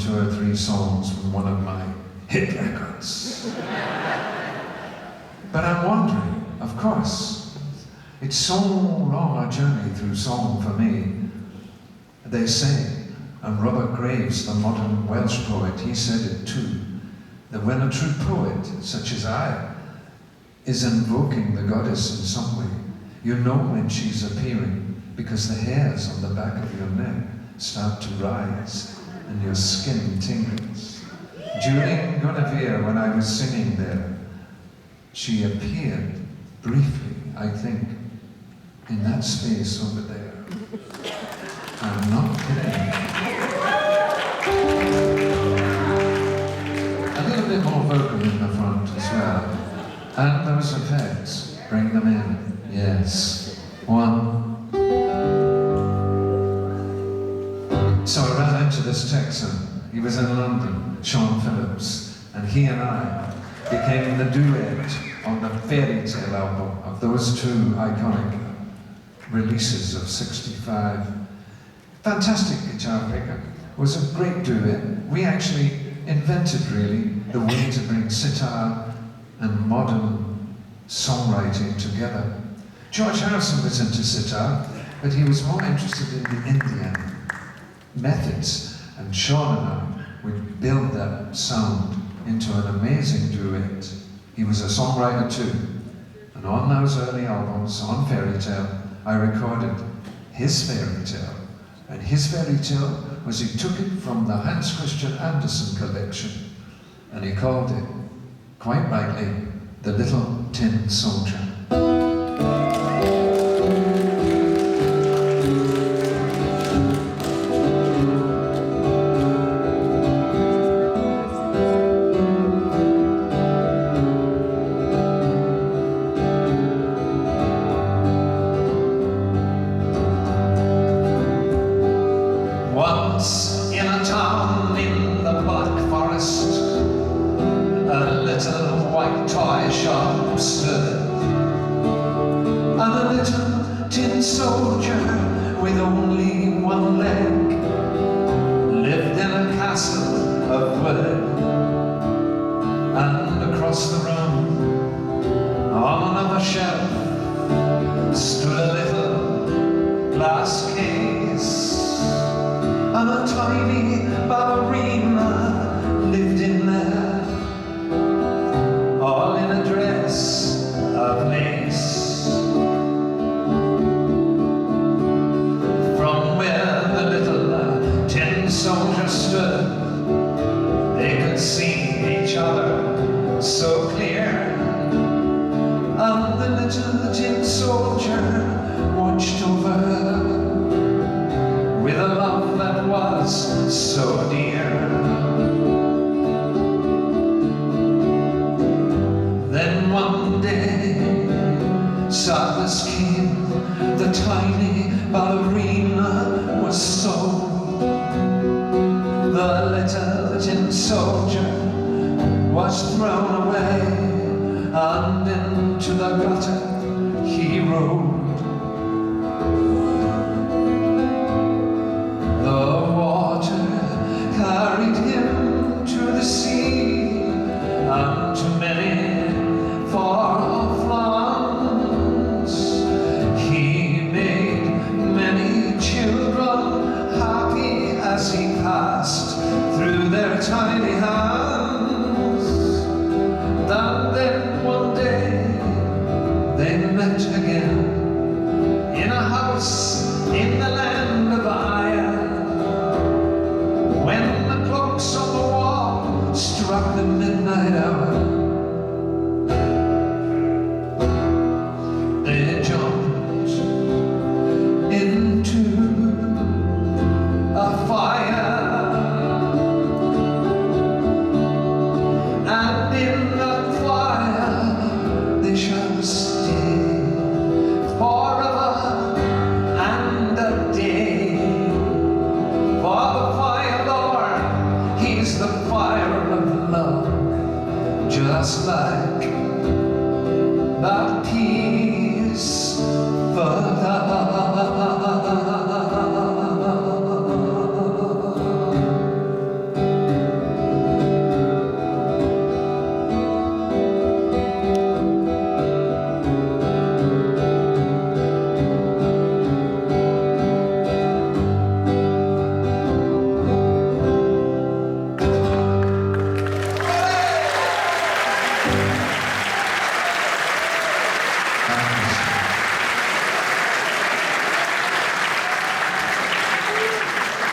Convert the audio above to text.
2 or 3 songs from one of my hit records. But I'm wondering, of course, it's so long a journey through song for me. They say, and Robert Graves, the modern Welsh poet, he said it too, that when a true poet, such as I, is invoking the goddess in some way, you know when she's appearing, because the hairs on the back of your neck start to rise and your skin tingles. During Guinevere, when I was singing there, she appeared briefly, I think, in that space over there. I'm not kidding. A little bit more vocal in the front as well. And those effects, bring them in. Yes. 1. So I ran into this Texan. He was in London, Sean Phillips, and he and I became the duet on the Fairy Tale album of those 2 iconic releases of '65. Fantastic guitar picker. It was a great duet. We actually invented, really, the way to bring sitar and modern songwriting together. George Harrison was into sitar, but he was more interested in the Indian methods, and Sean and I would build that sound into an amazing duet. He was a songwriter too, and on those early albums, on Fairy Tale, I recorded his fairy tale. And his fairy tale was he took it from the Hans Christian Andersen collection, and he called it, quite rightly, The Little Tin Soldier. Once in a town in the Black Forest, a little white toy shop stood, and a little tin soldier with only one leg lived in a castle of wood. And across the room, on another shelf, stood a little glass case, and a tiny ballerina lived in there, all in a dress of lace. From where the little tin soldier stood, they could see each other so clear, and the little tin soldier watched over her with a love that was so dear. Then one day, sadness came, the tiny ballerina was sold. The little tin soldier was thrown away, and into the gutter he rolled. The water carried him to the sea, and to many far-off lands. He made many children happy as he passed through their tiny hands. And then one day they met again in a house in the land of iron. When the clocks on the wall struck the midnight hour, they jumped into a fire, and in that fire they shall stay forever and a day. For the fire lord, he's the fire of love, just like that